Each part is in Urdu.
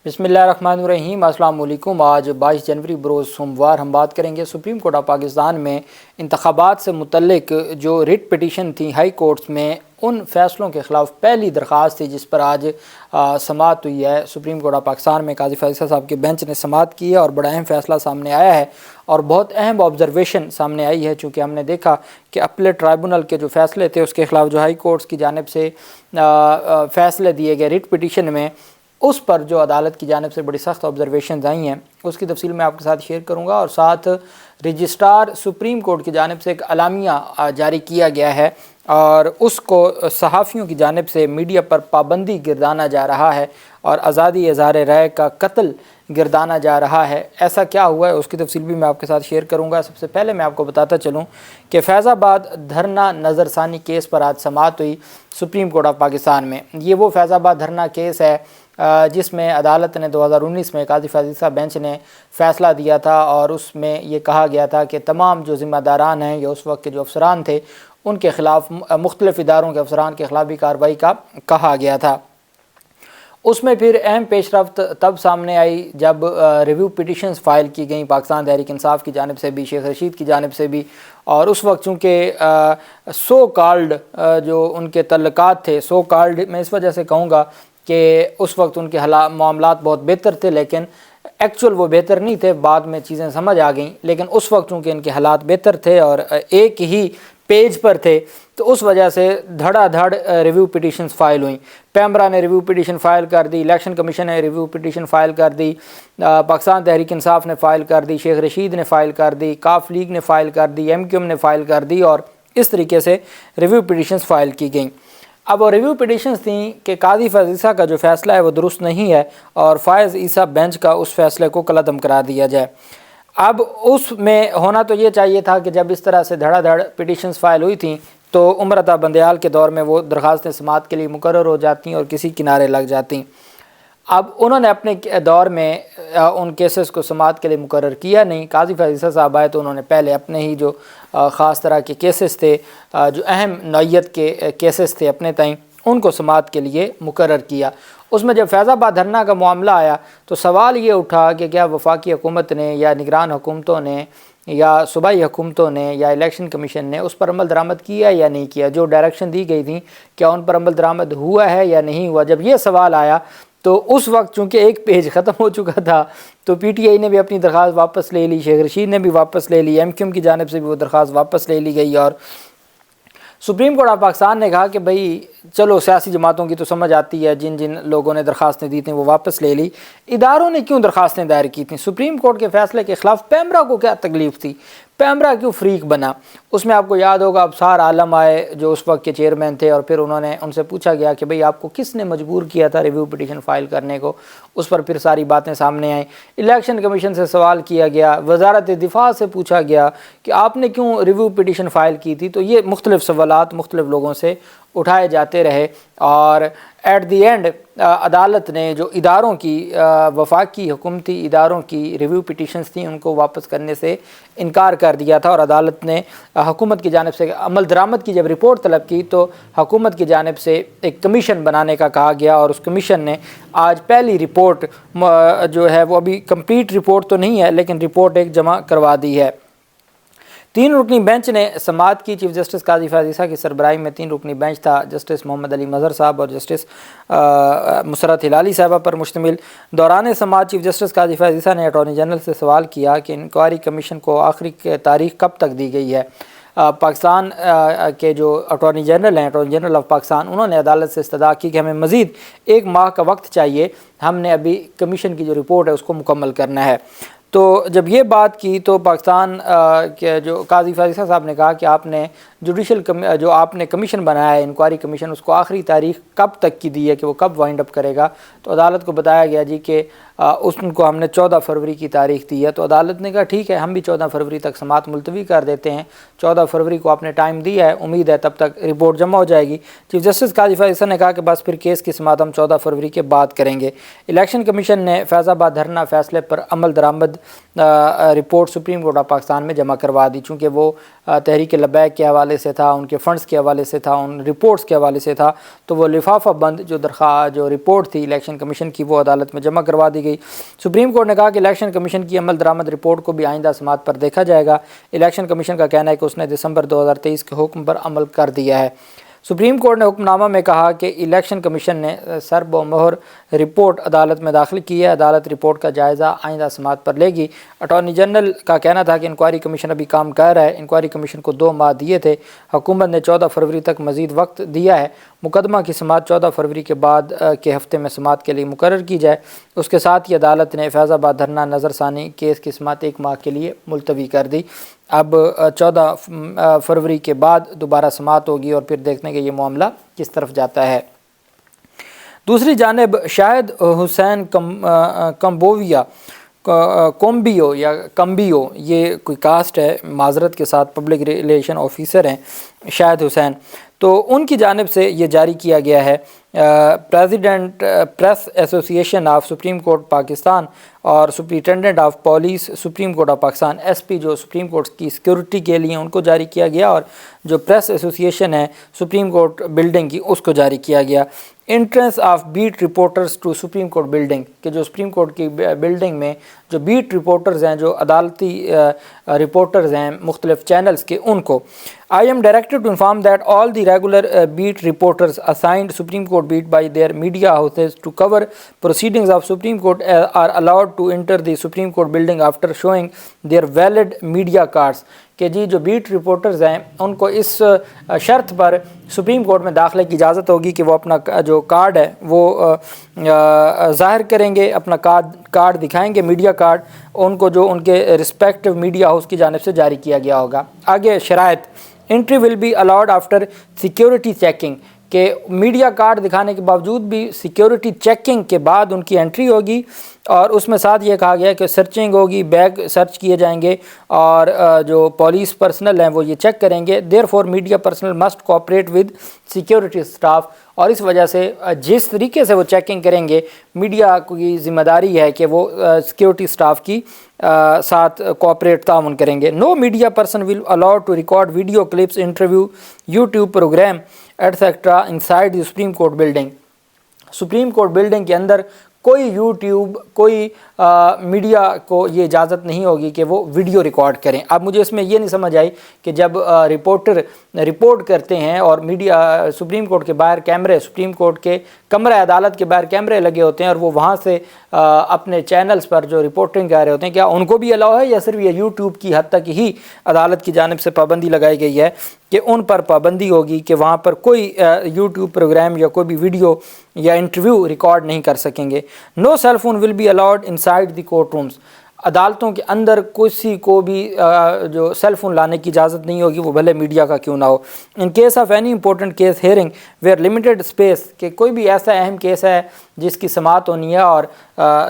بسم اللہ الرحمن الرحیم۔ السلام علیکم۔ آج 22 جنوری بروز سوموار ہم بات کریں گے سپریم کورٹ آف پاکستان میں انتخابات سے متعلق جو ریٹ پٹیشن تھی ہائی کورٹس میں، ان فیصلوں کے خلاف پہلی درخواست تھی جس پر آج سماعت ہوئی ہے۔ سپریم کورٹ آف پاکستان میں قاضی فیصل صاحب کے بینچ نے سماعت کی ہے اور بڑا اہم فیصلہ سامنے آیا ہے اور بہت اہم آبزرویشن سامنے آئی ہے، چونکہ ہم نے دیکھا کہ اپیلیٹ ٹرائبونل کے جو فیصلے تھے اس کے خلاف جو ہائی کورٹس کی جانب سے فیصلے دیے گئے ریٹ پٹیشن میں، اس پر جو عدالت کی جانب سے بڑی سخت آبزرویشنز آئی ہیں، اس کی تفصیل میں آپ کے ساتھ شیئر کروں گا، اور ساتھ رجسٹرار سپریم کورٹ کی جانب سے ایک اعلامیہ جاری کیا گیا ہے اور اس کو صحافیوں کی جانب سے میڈیا پر پابندی گردانا جا رہا ہے اور آزادی اظہار رائے کا قتل گردانا جا رہا ہے۔ ایسا کیا ہوا ہے اس کی تفصیل بھی میں آپ کے ساتھ شیئر کروں گا۔ سب سے پہلے میں آپ کو بتاتا چلوں کہ فیض آباد دھرنا نظر ثانی کیس پر آج سماعت ہوئی سپریم کورٹ آف پاکستان میں۔ یہ وہ فیض آباد دھرنا کیس ہے جس میں عدالت نے 2019 میں قاضی فیصل صاحب بینچ نے فیصلہ دیا تھا اور اس میں یہ کہا گیا تھا کہ تمام جو ذمہ داران ہیں یا اس وقت کے جو افسران تھے ان کے خلاف، مختلف اداروں کے افسران کے خلاف بھی کارروائی کا کہا گیا تھا۔ اس میں پھر اہم پیش رفت تب سامنے آئی جب ریویو پٹیشنز فائل کی گئیں پاکستان تحریک انصاف کی جانب سے بھی، شیخ رشید کی جانب سے بھی، اور اس وقت چونکہ سو کالڈ جو ان کے تعلقات تھے، سو کالڈ میں اس وجہ سے کہوں گا کہ اس وقت ان کے معاملات بہت بہتر تھے، لیکن ایکچول وہ بہتر نہیں تھے، بعد میں چیزیں سمجھ آ گئیں، لیکن اس وقت چونکہ ان کے حالات بہتر تھے اور ایک ہی پیج پر تھے تو اس وجہ سے دھڑا دھڑ ریویو پٹیشنز فائل ہوئیں۔ پیمرا نے ریویو پٹیشن فائل کر دی، الیکشن کمیشن نے ریویو پٹیشن فائل کر دی، پاکستان تحریک انصاف نے فائل کر دی، شیخ رشید نے فائل کر دی، کاف لیگ نے فائل کر دی، ایم کیو ایم نے فائل کر دی، اور اس طریقے سے ریویو پٹیشنز فائل کی گئیں۔ اب وہ ریویو پٹیشنز تھیں کہ قاضی فیض عیسیٰ کا جو فیصلہ ہے وہ درست نہیں ہے اور فائز عیسیٰ بینچ کا اس فیصلے کو کالعدم قرار دیا جائے۔ اب اس میں ہونا تو یہ چاہیے تھا کہ جب اس طرح سے دھڑا دھڑ پٹیشنز فائل ہوئی تھیں تو عمر عطا بندیال کے دور میں وہ درخواستیں سماعت کے لیے مقرر ہو جاتی اور کسی کنارے لگ جاتی۔ اب انہوں نے اپنے دور میں ان کیسز کو سماعت کے لیے مقرر کیا نہیں۔ قاضی فیض عیسیٰ صاحب آئے تو انہوں نے پہلے اپنے ہی جو خاص طرح کے کیسز تھے، جو اہم نوعیت کے کیسز تھے اپنے تئیں، ان کو سماعت کے لیے مقرر کیا۔ اس میں جب فیض آباد دھرنا کا معاملہ آیا تو سوال یہ اٹھا کہ کیا وفاقی حکومت نے یا نگران حکومتوں نے یا صوبائی حکومتوں نے یا الیکشن کمیشن نے اس پر عمل درآمد کیا یا نہیں کیا، جو ڈائریکشن دی گئی تھیں کیا ان پر عمل درآمد ہوا ہے یا نہیں ہوا۔ جب یہ سوال آیا تو اس وقت چونکہ ایک پیج ختم ہو چکا تھا تو پی ٹی آئی نے بھی اپنی درخواست واپس لے لی، شیخ رشید نے بھی واپس لے لی، ایم کیو ایم کی جانب سے بھی وہ درخواست واپس لے لی گئی، اور سپریم کورٹ آف پاکستان نے کہا کہ بھئی چلو سیاسی جماعتوں کی تو سمجھ آتی ہے، جن جن لوگوں نے درخواستیں دی تھیں وہ واپس لے لی، اداروں نے کیوں درخواستیں دائر کی تھیں؟ سپریم کورٹ کے فیصلے کے خلاف پیمرا کو کیا تکلیف تھی؟ پیمرا کیوں فریق بنا؟ اس میں آپ کو یاد ہوگا ابصار عالم آئے جو اس وقت کے چیئرمین تھے، اور پھر انہوں نے ان سے پوچھا گیا کہ بھئی آپ کو کس نے مجبور کیا تھا ریویو پٹیشن فائل کرنے کو؟ اس پر پھر ساری باتیں سامنے آئیں۔ الیکشن کمیشن سے سوال کیا گیا، وزارت دفاع سے پوچھا گیا کہ آپ نے کیوں ریویو پٹیشن فائل کی تھی؟ تو یہ مختلف سوالات مختلف لوگوں سے اٹھائے جاتے رہے، اور ایٹ دی اینڈ عدالت نے جو اداروں کی، وفاقی حکومتی اداروں کی ریویو پٹیشنز تھیں ان کو واپس کرنے سے انکار کر دیا تھا، اور عدالت نے حکومت کی جانب سے عمل درآمد کی جب رپورٹ طلب کی تو حکومت کی جانب سے ایک کمیشن بنانے کا کہا گیا، اور اس کمیشن نے آج پہلی رپورٹ جو ہے وہ ابھی کمپلیٹ رپورٹ تو نہیں ہے لیکن رپورٹ ایک جمع کروا دی ہے۔ 3 رکنی بینچ نے سماعت کی۔ چیف جسٹس قاضی فیاض عیسیٰ کی سربراہی میں 3 رکنی بینچ تھا، جسٹس محمد علی مظہر صاحب اور جسٹس مسرت ہلالی صاحبہ پر مشتمل۔ دوران سماعت چیف جسٹس قاضی فیاض عیسیٰ نے اٹارنی جنرل سے سوال کیا کہ انکوائری کمیشن کو آخری تاریخ کب تک دی گئی ہے۔ پاکستان کے جو اٹارنی جنرل ہیں، اٹارنی جنرل آف پاکستان، انہوں نے عدالت سے استدعا کی کہ ہمیں مزید 1 ماہ کا وقت چاہیے، ہم نے ابھی کمیشن کی جو رپورٹ ہے اس کو مکمل کرنا ہے۔ تو جب یہ بات کی تو پاکستان کے جو قاضی فیاض عیسیٰ صاحب نے کہا کہ آپ نے جو آپ نے کمیشن بنایا ہے، انکوائری کمیشن، اس کو آخری تاریخ کب تک کی دی ہے کہ وہ کب وائنڈ اپ کرے گا؟ تو عدالت کو بتایا گیا جی کہ ان کو ہم نے 14 فروری کی تاریخ دی ہے۔ تو عدالت نے کہا ٹھیک ہے، ہم بھی 14 فروری تک سماعت ملتوی کر دیتے ہیں، 14 فروری کو آپ نے ٹائم دیا ہے، امید ہے تب تک رپورٹ جمع ہو جائے گی۔ چیف جسٹس قاضی فیاض عیسیٰ نے کہا کہ بس پھر کیس کی سماعت ہم 14 فروری کے بعد کریں گے۔ الیکشن کمیشن نے فیض آباد دھرنا فیصلے پر عمل درآمد report supreme court of Pakistan میں جمع کروا دی، چونکہ وہ تحریک لبیک کے حوالے سے تھا، ان کے فنڈز کے حوالے سے تھا، ان رپورٹس کے حوالے سے تھا، تو وہ لفافہ بند جو رپورٹ تھی الیکشن کمیشن کی وہ عدالت میں جمع کروا دی گئی۔ سپریم کورٹ نے کہا کہ الیکشن کمیشن کی عمل درآمد رپورٹ کو بھی آئندہ سماعت پر دیکھا جائے گا۔ الیکشن کمیشن کا کہنا ہے کہ اس نے دسمبر 2023 کے حکم پر عمل کر دیا ہے۔ سپریم کورٹ نے حکم نامہ میں کہا کہ الیکشن کمیشن نے سرب و مہر رپورٹ عدالت میں داخل کی ہے، عدالت رپورٹ کا جائزہ آئندہ سماعت پر لے گی۔ اٹارنی جنرل کا کہنا تھا کہ انکوائری کمیشن ابھی کام کر رہا ہے، انکوائری کمیشن کو 2 ماہ دیے تھے، حکومت نے 14 فروری تک مزید وقت دیا ہے۔ مقدمہ کی سماعت 14 فروری کے بعد کے ہفتے میں سماعت کے لیے مقرر کی جائے۔ اس کے ساتھ ہی عدالت نے فیض آباد دھرنا نظر ثانی کیس کی سماعت 1 ماہ کے لیے ملتوی کر دی۔ اب 14 فروری کے بعد دوبارہ سماعت ہوگی اور پھر دیکھنے کہ یہ معاملہ کس طرف جاتا ہے۔ دوسری جانب شاہد حسین کمبیو یہ کوئی کاسٹ ہے، معذرت کے ساتھ پبلک ریلیشن آفیسر ہیں شاہد حسین، تو ان کی جانب سے یہ جاری کیا گیا ہے۔ پریزیڈنٹ پریس ایسوسی ایشن آف سپریم کورٹ پاکستان اور superintendent of police supreme court of Pakistan SP جو سپریم کورٹ کی سیکیورٹی کے لیے ان کو جاری کیا گیا، اور جو پریس ایسوسی ایشن ہے سپریم کورٹ بلڈنگ کی اس کو جاری کیا گیا۔ Entrance of beat reporters to supreme court building کہ جو سپریم کورٹ کی بلڈنگ میں جو بیٹ رپورٹرز ہیں، جو عدالتی رپورٹرز ہیں مختلف چینلز کے، ان کو I am directed to inform that all the regular beat reporters assigned Supreme Court beat by their media houses to cover proceedings of Supreme Court are allowed to enter the Supreme Court building after showing their valid media cards کہ جی جو بیٹ رپورٹرز ہیں ان کو اس شرط پر سپریم کورٹ میں داخلے کی اجازت ہوگی کہ وہ اپنا جو کارڈ ہے وہ ظاہر کریں گے، اپنا کارڈ دکھائیں گے، میڈیا کارڈ، ان کو جو ان کے رسپیکٹو میڈیا ہاؤس کی جانب سے جاری کیا گیا ہوگا۔ آگے شرائط، entry will be allowed after security checking کہ میڈیا کارڈ دکھانے کے باوجود بھی سیکیورٹی چیکنگ کے بعد ان کی انٹری ہوگی، اور اس میں ساتھ یہ کہا گیا کہ سرچنگ ہوگی، بیگ سرچ کیے جائیں گے، اور جو پولیس پرسنل ہیں وہ یہ چیک کریں گے۔ Therefore media personnel must cooperate with security staff, اور اس وجہ سے جس طریقے سے وہ چیکنگ کریں گے، میڈیا کی ذمہ داری ہے کہ وہ سیکیورٹی اسٹاف کی ساتھ کوآپریٹ تعاون کریں گے۔ No media person will allowed to record video clips, interview, YouTube program etcetera inside the supreme court building. Supreme court building کے اندر کوئی یوٹیوب، کوئی میڈیا کو یہ اجازت نہیں ہوگی کہ وہ ویڈیو ریکارڈ کریں۔ اب مجھے اس میں یہ نہیں سمجھ آئی کہ جب رپورٹر رپورٹ کرتے ہیں اور میڈیا سپریم کورٹ کے باہر کیمرے، سپریم کورٹ کے کمرہ عدالت کے باہر کیمرے لگے ہوتے ہیں اور وہ وہاں سے اپنے چینلز پر جو رپورٹنگ کر رہے ہوتے ہیں، کیا ان کو بھی الاؤ ہے یا صرف یہ یوٹیوب کی حد تک ہی عدالت کی جانب سے پابندی لگائی گئی ہے کہ ان پر پابندی ہوگی کہ وہاں پر کوئی یوٹیوب پروگرام یا کوئی بھی ویڈیو یا انٹرویو ریکارڈ نہیں کر سکیں گے۔ No cell phone will be allowed inside the court rooms, عدالتوں کے اندر کسی کو بھی جو سیل فون لانے کی اجازت نہیں ہوگی، وہ بھلے میڈیا کا کیوں نہ ہو۔ In case of any important case hearing where limited space کہ کوئی بھی ایسا اہم کیس ہے جس کی سماعت ہونی ہے اور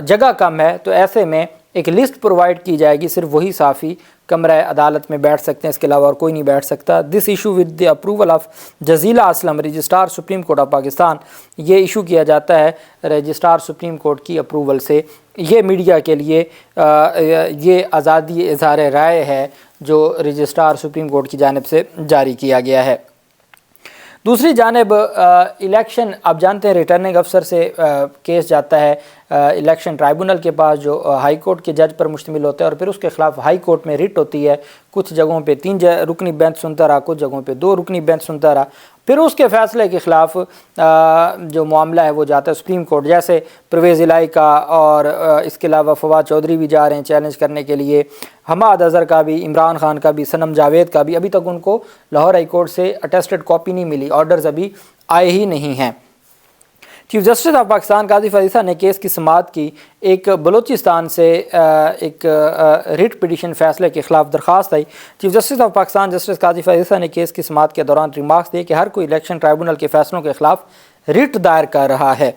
جگہ کم ہے، تو ایسے میں ایک لسٹ پرووائڈ کی جائے گی، صرف وہی صحافی کمرہ عدالت میں بیٹھ سکتے ہیں، اس کے علاوہ اور کوئی نہیں بیٹھ سکتا۔ This issue with the approval of Jazeela Aslam registrar supreme court of Pakistan, یہ ایشو کیا جاتا ہے رجسٹرار سپریم کورٹ کی اپروول سے۔ یہ میڈیا کے لیے یہ آزادی اظہار رائے ہے جو رجسٹرار سپریم کورٹ کی جانب سے جاری کیا گیا ہے۔ دوسری جانب الیکشن، آپ جانتے ہیں ریٹرننگ افسر سے کیس جاتا ہے الیکشن ٹرائبونل کے پاس جو ہائی کورٹ کے جج پر مشتمل ہوتا ہے، اور پھر اس کے خلاف ہائی کورٹ میں ریٹ ہوتی ہے، کچھ جگہوں پہ 3 رکنی بینچ سنتا رہا، کچھ جگہوں پہ 2 رکنی بینچ سنتا رہا، پھر اس کے فیصلے کے خلاف جو معاملہ ہے وہ جاتا ہے سپریم کورٹ، جیسے پرویز الہی کا، اور اس کے علاوہ فواد چودھری بھی جا رہے ہیں چیلنج کرنے کے لیے، حماد اظہر کا بھی، عمران خان کا بھی، صنم جاوید کا بھی۔ ابھی تک ان کو لاہور ہائی کورٹ سے اٹیسٹڈ کاپی نہیں ملی، آرڈرز ابھی آئے ہی نہیں ہیں۔ چیف جسٹس آف پاکستان قاضی فیض عیسیٰ نے کیس کی سماعت کی۔ ایک بلوچستان سے ایک ریٹ پٹیشن فیصلے کے خلاف درخواست آئی۔ Chief justice of Pakistan justice Qazi Faiz عیسیٰ نے کیس کی سماعت کے دوران ریمارکس دیے کہ ہر کوئی الیکشن ٹرائبونل کے فیصلوں کے خلاف ریٹ دائر کر رہا ہے۔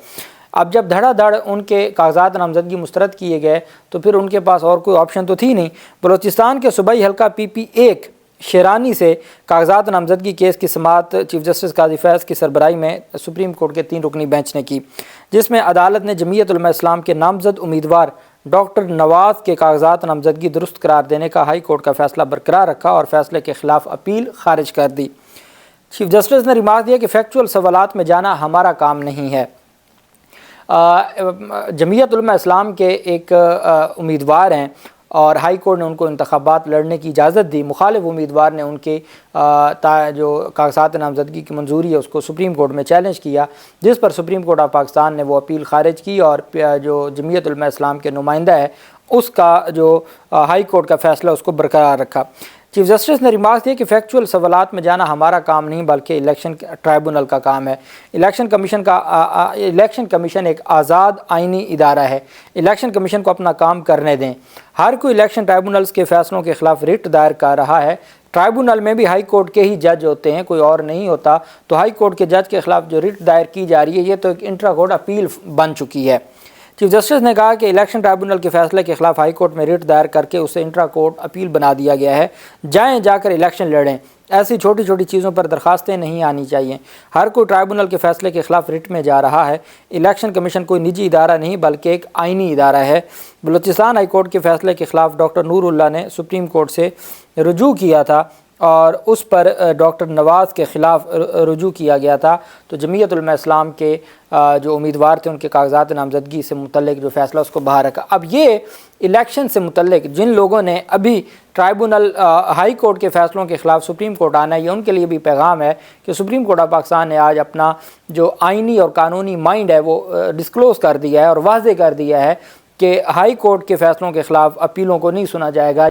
اب جب دھڑا دھڑ ان کے کاغذات نامزدگی مسترد کیے گئے تو پھر ان کے پاس اور کوئی آپشن تو تھی نہیں۔ بلوچستان کے صوبائی حلقہ PP1 شیرانی سے کاغذات نامزدگی کیس کی سماعت چیف جسٹس قاضی فیض کی سربراہی میں سپریم کورٹ کے 3 رکنی بینچ نے کی، جس میں عدالت نے جمعیت علماء اسلام کے نامزد امیدوار ڈاکٹر نواز کے کاغذات نامزدگی درست قرار دینے کا ہائی کورٹ کا فیصلہ برقرار رکھا اور فیصلے کے خلاف اپیل خارج کر دی۔ چیف جسٹس نے ریمارک دیا کہ فیکچول سوالات میں جانا ہمارا کام نہیں ہے۔ جمعیت علماء اسلام کے ایک امیدوار ہیں اور ہائی کورٹ نے ان کو انتخابات لڑنے کی اجازت دی۔ مخالف امیدوار نے ان کے جو کاغذات نامزدگی کی منظوری ہے اس کو سپریم کورٹ میں چیلنج کیا، جس پر سپریم کورٹ آف پاکستان نے وہ اپیل خارج کی اور جو جمعیت علماء اسلام کے نمائندہ ہے اس کا جو ہائی کورٹ کا فیصلہ اس کو برقرار رکھا۔ چیف جسٹس نے ریمارک دیا کہ فیکچول سوالات میں جانا ہمارا کام نہیں بلکہ الیکشن ٹرائبونل کا کام ہے۔ الیکشن کمیشن ایک آزاد آئینی ادارہ ہے۔ الیکشن کمیشن کو اپنا کام کرنے دیں۔ ہر کوئی الیکشن ٹرائبونلز کے فیصلوں کے خلاف ریٹ دائر کر رہا ہے۔ ٹرائبونل میں بھی ہائی کورٹ کے ہی جج ہوتے ہیں، کوئی اور نہیں ہوتا، تو ہائی کورٹ کے جج کے خلاف جو ریٹ دائر کی جا رہی ہے یہ تو ایک انٹرا کورٹ اپیل بن چکی ہے۔ چیف جسٹس نے کہا کہ الیکشن ٹرائبونل کے فیصلے کے خلاف ہائی کورٹ میں ریٹ دائر کر کے اسے انٹرا کورٹ اپیل بنا دیا گیا ہے۔ جا کر الیکشن لڑیں، ایسی چھوٹی چھوٹی چیزوں پر درخواستیں نہیں آنی چاہیے۔ ہر کوئی ٹرائبونل کے فیصلے کے خلاف ریٹ میں جا رہا ہے۔ الیکشن کمیشن کوئی نجی ادارہ نہیں بلکہ ایک آئینی ادارہ ہے۔ بلوچستان ہائی کورٹ کے فیصلے کے خلاف ڈاکٹر نور اللہ نے سپریم کورٹ سے رجوع کیا تھا اور اس پر ڈاکٹر نواز کے خلاف رجوع کیا گیا تھا، تو جمعیت علماء اسلام کے جو امیدوار تھے ان کے کاغذات نامزدگی سے متعلق جو فیصلہ اس کو باہر رکھا۔ اب یہ الیکشن سے متعلق جن لوگوں نے ابھی ٹرائبونل ہائی کورٹ کے فیصلوں کے خلاف سپریم کورٹ آنا ہے، یہ ان کے لیے بھی پیغام ہے کہ سپریم کورٹ آف پاکستان نے آج اپنا جو آئینی اور قانونی مائنڈ ہے وہ ڈسکلوز کر دیا ہے اور واضح کر دیا ہے کہ ہائی کورٹ کے فیصلوں کے خلاف اپیلوں کو نہیں سنا جائے گا۔